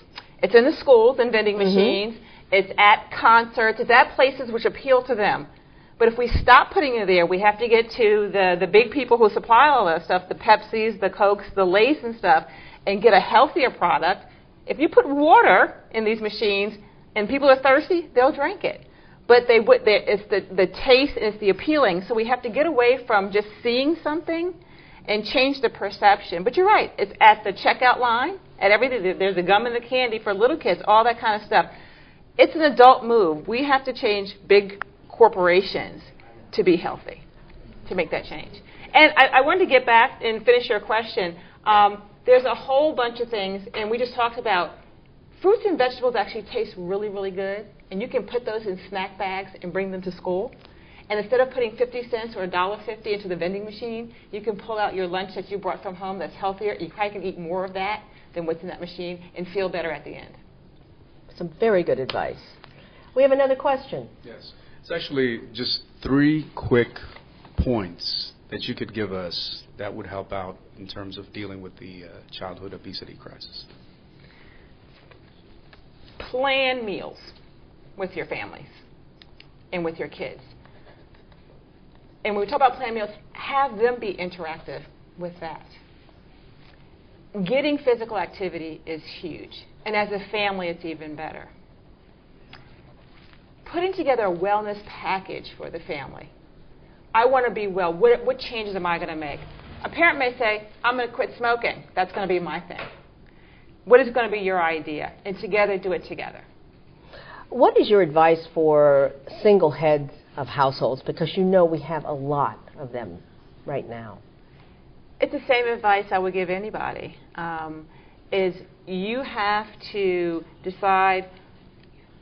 It's in the schools and vending machines. It's at concerts. It's at places which appeal to them. But if we stop putting it there, we have to get to the big people who supply all that stuff, the Pepsis, the Cokes, the Lay's and stuff, and get a healthier product. If you put water in these machines and people are thirsty, they'll drink it. But it's the taste and it's the appealing. So we have to get away from just seeing something and change the perception. But you're right. It's at the checkout line, at everything. There's the gum and the candy for little kids, all that kind of stuff. It's an adult move. We have to change big corporations to be healthy, to make that change. And I wanted to get back and finish your question. There's a whole bunch of things, and we just talked about fruits and vegetables actually taste really, really good, and you can put those in snack bags and bring them to school. And instead of putting 50 cents or $1.50 into the vending machine, you can pull out your lunch that you brought from home that's healthier. You probably can eat more of that than what's in that machine and feel better at the end.
Some very good advice. We have another question.
Yes. It's actually just 3 quick points that you could give us that would help out in terms of dealing with the childhood obesity crisis.
Plan meals with your families and with your kids. And when we talk about plan meals, have them be interactive with that. Getting physical activity is huge. And as a family, it's even better. Putting together a wellness package for the family. I want to be well. What changes am I going to make? A parent may say, I'm going to quit smoking. That's going to be my thing. What is going to be your idea? And together, do it together.
What is your advice for single heads of households? Because you know we have a lot of them right now.
It's the same advice I would give anybody. Is you have to decide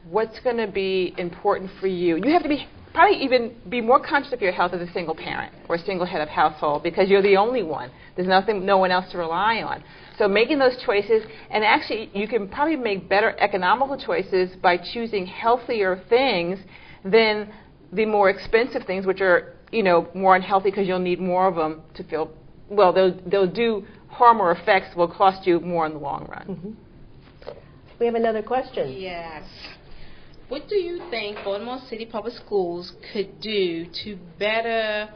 what's going to be important for you. You have to probably even be more conscious of your health as a single parent or a single head of household because you're the only one. There's no one else to rely on. So making those choices, and actually you can probably make better economical choices by choosing healthier things than the more expensive things, which are more unhealthy because you'll need more of them to feel well. They'll do harm or effects will cost you more in the long run.
Mm-hmm. We have another question.
Yes. What do you think Baltimore City Public Schools could do to better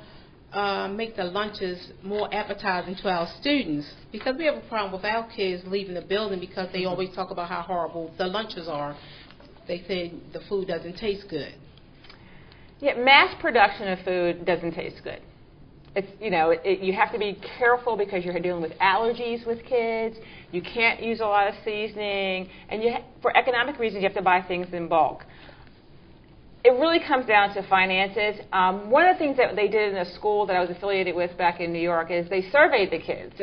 make the lunches more appetizing to our students? Because we have a problem with our kids leaving the building because they always talk about how horrible the lunches are. They say the food doesn't taste good.
Yeah, mass production of food doesn't taste good. It's you have to be careful because you're dealing with allergies with kids. You can't use a lot of seasoning, and for economic reasons, you have to buy things in bulk. It really comes down to finances. One of the things that they did in a school that I was affiliated with back in New York is they surveyed the kids,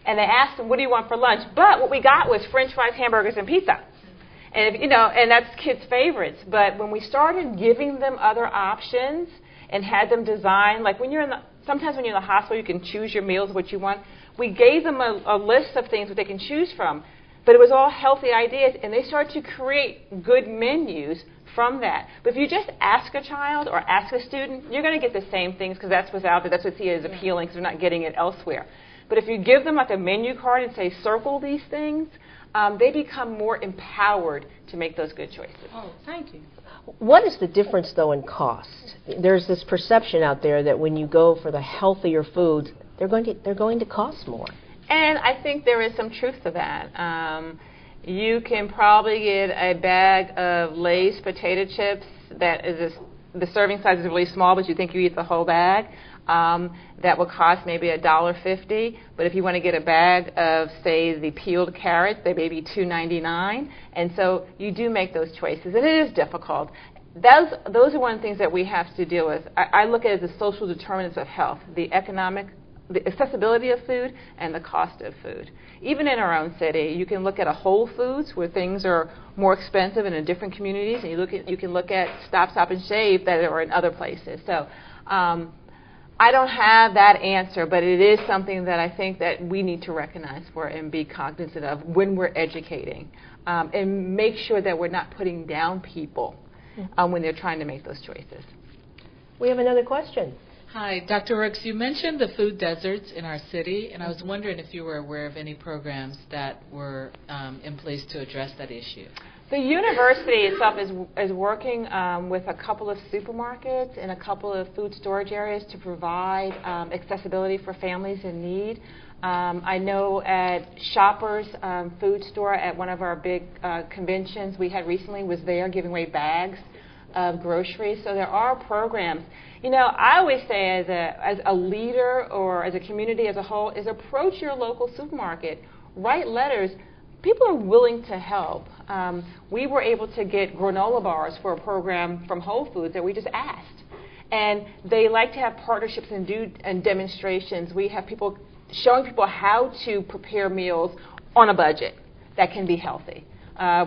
and they asked them, "What do you want for lunch?" But what we got was French fries, hamburgers, and pizza. And and that's kids' favorites. But when we started giving them other options and had them design, like sometimes when you're in the hospital, you can choose your meals, what you want. We gave them a list of things that they can choose from, but it was all healthy ideas, and they started to create good menus from that. But if you just ask a child or ask a student, you're going to get the same things because that's what's out there. That's what's here is appealing because they're not getting it elsewhere. But if you give them like a menu card and say, circle these things, they become more empowered to make those good choices.
Oh, thank you.
What is the difference, though, in cost? There's this perception out there that when you go for the healthier foods, they're going to cost more. And
I think there is some truth to that. You can probably get a bag of Lay's potato chips that is the serving size is really small, but you think you eat the whole bag. That will cost maybe $1.50. But if you want to get a bag of, say, the peeled carrots, they may be $2.99. And so you do make those choices, and it is difficult. Those are one of the things that we have to deal with. I look at it as the social determinants of health, the accessibility of food and the cost of food. Even in our own city, you can look at a Whole Foods where things are more expensive and in different communities, and you can look at Stop, Stop, and Shave that are in other places. So I don't have that answer, but it is something that I think that we need to recognize for and be cognizant of when we're educating, and make sure that we're not putting down people when they're trying to make those choices.
We have another question.
Hi, Dr. Rooks. You mentioned the food deserts in our city, and I was wondering if you were aware of any programs that were in place to address that issue.
The university itself is working with a couple of supermarkets and a couple of food storage areas to provide accessibility for families in need. I know at Shoppers Food Store at one of our big conventions we had recently was there giving away bags of groceries. So there are programs. You know, I always say as a leader or as a community as a whole is approach your local supermarket, write letters. People are willing to help. We were able to get granola bars for a program from Whole Foods that we just asked. And they like to have partnerships and demonstrations. We have people showing people how to prepare meals on a budget that can be healthy.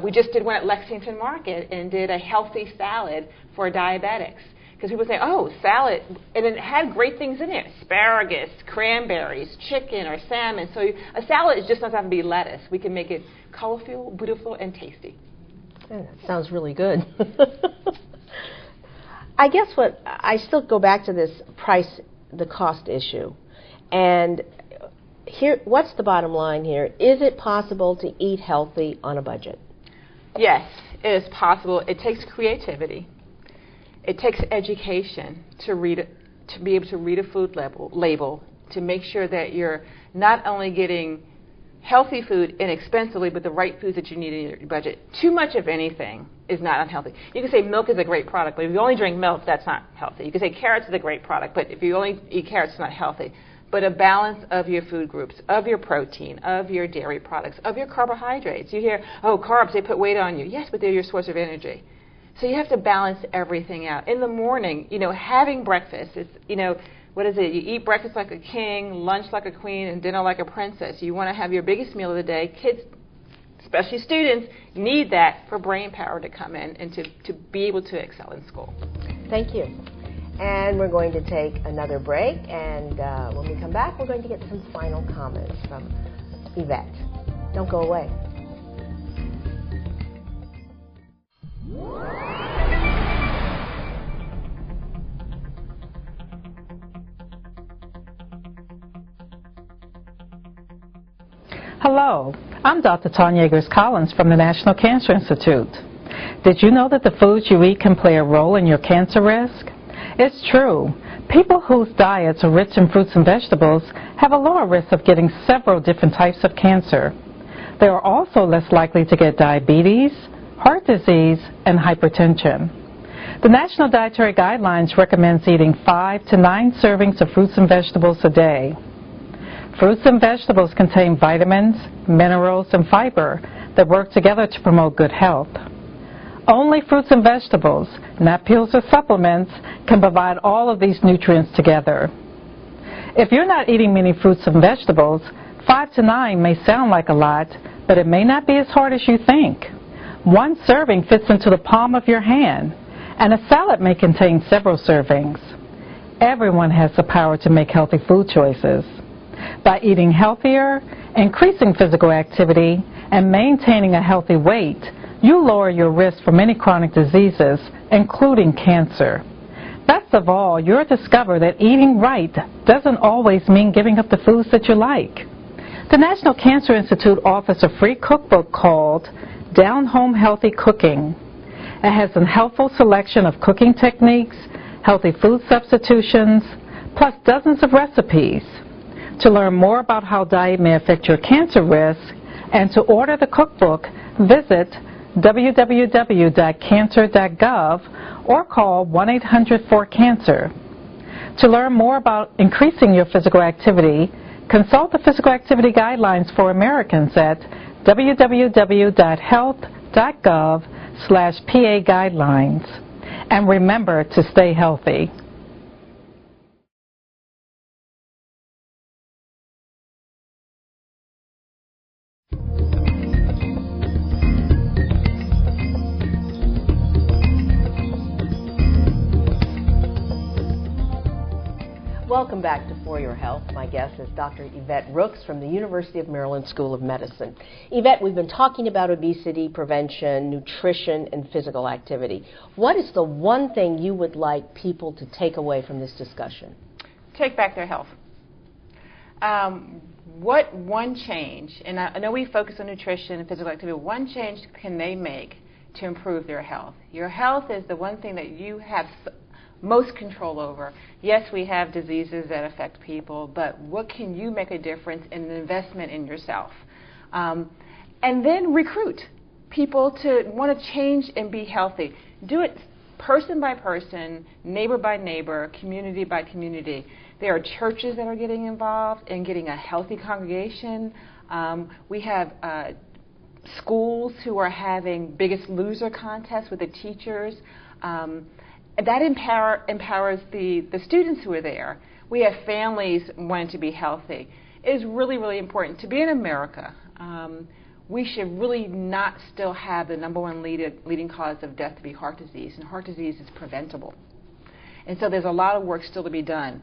We just did one at Lexington Market and did a healthy salad for diabetics. Because people say, oh, salad, and it had great things in it, asparagus, cranberries, chicken, or salmon. So a salad just doesn't have to be lettuce. We can make it colorful, beautiful, and tasty.
Yeah, that sounds really good. I guess I still go back to this the cost issue. And here, what's the bottom line here? Is it possible to eat healthy on a budget?
Yes, it is possible. It takes creativity. It takes education to be able to read a food label, to make sure that you're not only getting healthy food inexpensively, but the right foods that you need in your budget. Too much of anything is not unhealthy. You can say milk is a great product, but if you only drink milk, that's not healthy. You can say carrots is a great product, but if you only eat carrots, it's not healthy. But a balance of your food groups, of your protein, of your dairy products, of your carbohydrates. You hear, oh, carbs, they put weight on you. Yes, but they're your source of energy. So you have to balance everything out. In the morning, you know, having breakfast, it's, you know, what is it? You eat breakfast like a king, lunch like a queen, and dinner like a princess. You want to have your biggest meal of the day. Kids, especially students, need that for brain power to come in and to be able to excel in school.
Thank you. And we're going to take another break, and when we come back, we're going to get some final comments from Yvette. Don't go away.
Hello, I'm Dr. Tanya Eggers-Collins from the National Cancer Institute. Did you know that the foods you eat can play a role in your cancer risk? It's true. People whose diets are rich in fruits and vegetables have a lower risk of getting several different types of cancer. They are also less likely to get diabetes, heart disease, and hypertension. The National Dietary Guidelines recommends eating 5 to 9 servings of fruits and vegetables a day. Fruits and vegetables contain vitamins, minerals, and fiber that work together to promote good health. Only fruits and vegetables, not pills or supplements, can provide all of these nutrients together. If you're not eating many fruits and vegetables, 5 to 9 may sound like a lot, but it may not be as hard as you think. One serving fits into the palm of your hand, and a salad may contain several servings. Everyone has the power to make healthy food choices. By eating healthier, increasing physical activity, and maintaining a healthy weight, you lower your risk for many chronic diseases, including cancer. Best of all, you'll discover that eating right doesn't always mean giving up the foods that you like. The National Cancer Institute offers a free cookbook called Down Home Healthy Cooking. It has a helpful selection of cooking techniques, healthy food substitutions, plus dozens of recipes. To learn more about how diet may affect your cancer risk and to order the cookbook, visit www.cancer.gov or call 1-800-4CANCER. To learn more about increasing your physical activity, consult the Physical Activity Guidelines for Americans at www.health.gov/PA guidelines. And remember to stay healthy.
Welcome back to For Your Health. My guest is Dr. Yvette Rooks from the University of Maryland School of Medicine. Yvette, we've been talking about obesity, prevention, nutrition, and physical activity. What is the one thing you would like people to take away from this discussion?
take back their health. What one change, and I know we focus on nutrition and physical activity, one change can they make to improve their health? Your health is the one thing that you have most control over. Yes, we have diseases that affect people, but what can you make a difference in an investment in yourself? And then recruit people to want to change and be healthy. Do it person by person, neighbor by neighbor, community by community. There are churches that are getting involved in getting a healthy congregation. We have schools who are having Biggest Loser contests with the teachers. That empowers the students who are there. We have families wanting to be healthy. It is really, really important. To be in America, we should really not still have the #1 leading cause of death to be heart disease, and heart disease is preventable. And so there's a lot of work still to be done.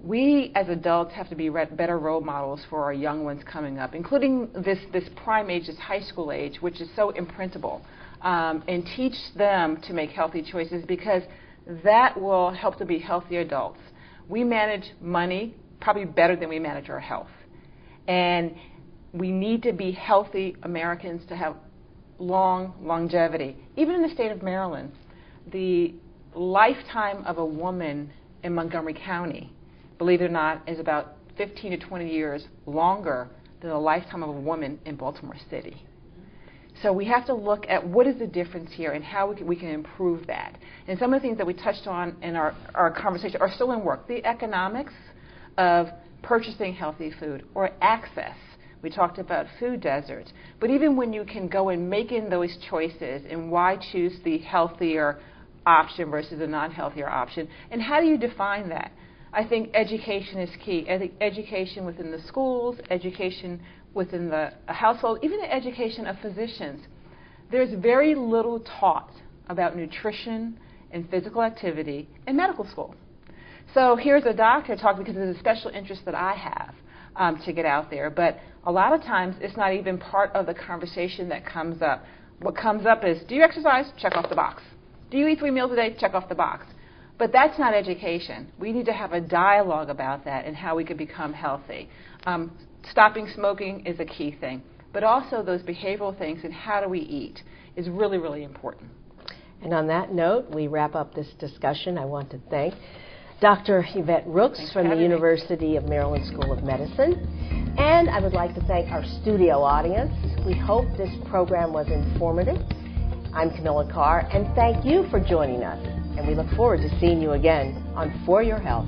We as adults have to be better role models for our young ones coming up, including this prime age, this high school age, which is so imprintable, and teach them to make healthy choices, because that will help to be healthy adults. We manage money probably better than we manage our health. And we need to be healthy Americans to have longevity. Even in the state of Maryland, the lifetime of a woman in Montgomery County, believe it or not, is about 15 to 20 years longer than the lifetime of a woman in Baltimore City. So we have to look at what is the difference here and how we can improve that. And some of the things that we touched on in our conversation are still in work. The economics of purchasing healthy food, or access. We talked about food deserts. But even when you can go and make in those choices, and why choose the healthier option versus a non-healthier option, and how do you define that? I think education is key. I think education within the schools, education within the household, even the education of physicians. There's very little taught about nutrition and physical activity in medical school. So here's a doctor talking because there's a special interest that I have to get out there. But a lot of times it's not even part of the conversation that comes up. What comes up is, do you exercise? Check off the box. Do you eat 3 meals a day? Check off the box. But that's not education. We need to have a dialogue about that and how we could become healthy. Stopping smoking is a key thing. But also those behavioral things and how do we eat is really, really important.
And on that note, we wrap up this discussion. I want to thank Dr. Yvette Rooks from the University of Maryland School of Medicine. And I would like to thank our studio audience. We hope this program was informative. I'm Camilla Carr, and thank you for joining us. And we look forward to seeing you again on For Your Health.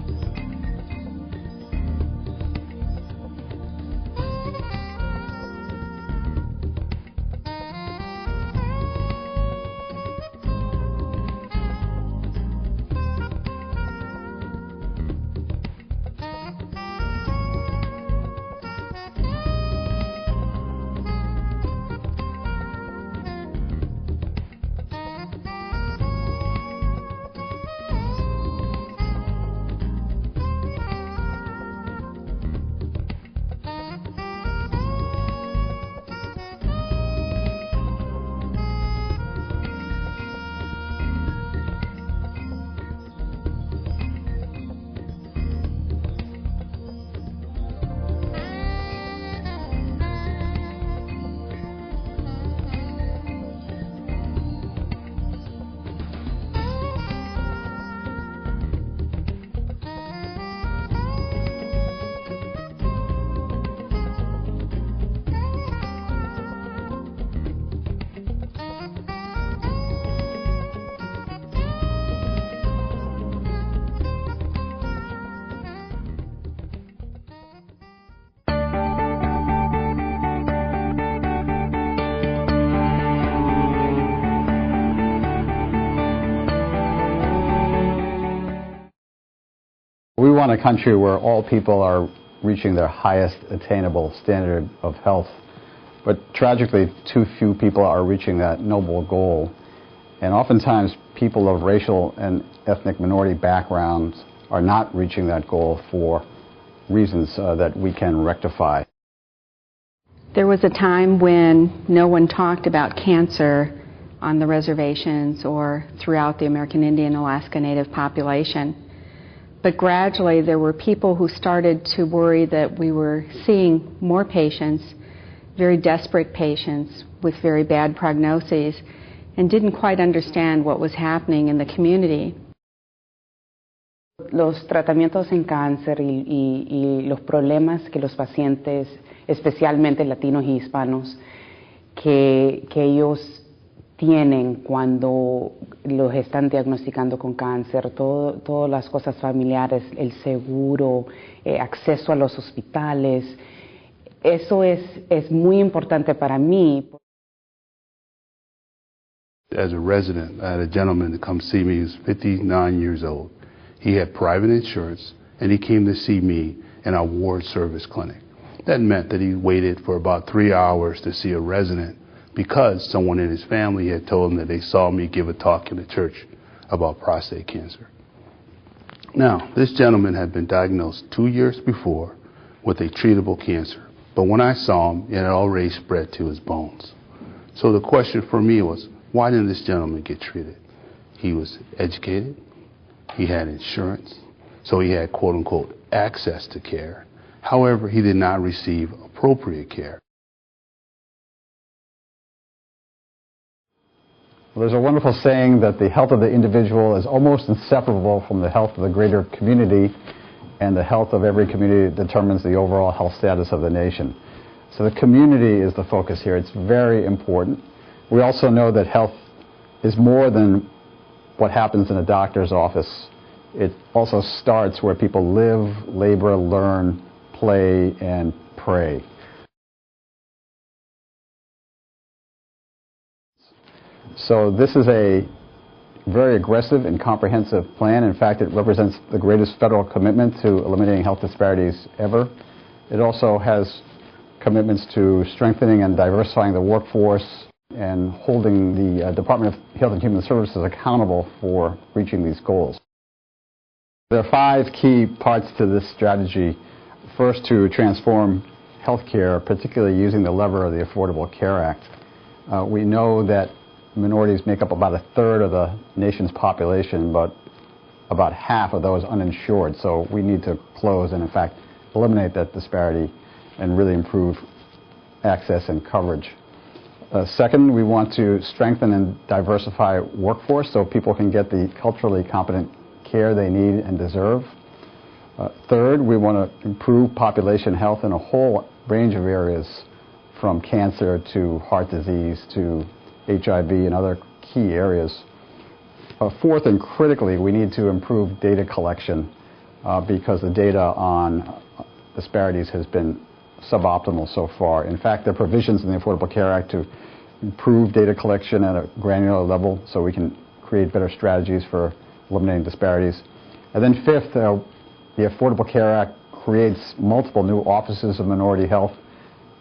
We want a country where all people are reaching their highest attainable standard of health. But tragically, too few people are reaching that noble goal. And oftentimes, people of racial and ethnic minority backgrounds are not reaching that goal for reasons that we can rectify.
There was a time when no one talked about cancer on the reservations or throughout the American Indian Alaska Native population. But gradually there were people who started to worry that we were seeing more patients, very desperate patients with very bad prognoses, and didn't quite understand what was happening in the community.
Los tratamientos en cáncer y los problemas que los pacientes, especialmente latinos y hispanos, que ellos tienen cuando los están diagnosticando con cáncer, todas las cosas familiares, el seguro, acceso a los hospitales, eso es muy importante para mí.
As a resident, I had a gentleman to come see me. He was 59 years old. He had private insurance, and he came to see me in our ward service clinic. That meant that he waited for about 3 hours to see a resident because someone in his family had told him that they saw me give a talk in the church about prostate cancer. Now, this gentleman had been diagnosed 2 years before with a treatable cancer, but when I saw him, it had already spread to his bones. So the question for me was, why didn't this gentleman get treated? He was educated, he had insurance, so he had quote-unquote access to care. However, he did not receive appropriate care.
There's a wonderful saying that the health of the individual is almost inseparable from the health of the greater community, and the health of every community determines the overall health status of the nation. So the community is the focus here. It's very important. We also know that health is more than what happens in a doctor's office. It also starts where people live, labor, learn, play, and pray. So this is a very aggressive and comprehensive plan. In fact, it represents the greatest federal commitment to eliminating health disparities ever. It also has commitments to strengthening and diversifying the workforce and holding the Department of Health and Human Services accountable for reaching these goals. There are 5 key parts to this strategy. First, to transform healthcare, particularly using the lever of the Affordable Care Act. We know that minorities make up about 1/3 of the nation's population, but about half of those uninsured. So we need to close and, in fact, eliminate that disparity and really improve access and coverage. Second, we want to strengthen and diversify workforce so people can get the culturally competent care they need and deserve. Third, we want to improve population health in a whole range of areas, from cancer to heart disease to HIV and other key areas. Fourth, and critically, we need to improve data collection because the data on disparities has been suboptimal so far. In fact, there are provisions in the Affordable Care Act to improve data collection at a granular level so we can create better strategies for eliminating disparities. And then fifth, the Affordable Care Act creates multiple new offices of minority health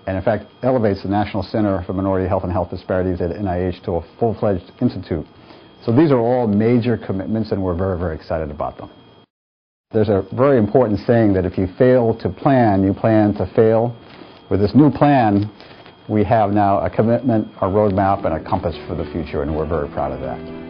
and, in fact, elevates the National Center for Minority Health and Health Disparities at NIH to a full-fledged institute. So these are all major commitments, and we're very, very excited about them. There's a very important saying that if you fail to plan, you plan to fail. With this new plan, we have now a commitment, a roadmap, and a compass for the future, and we're very proud of that.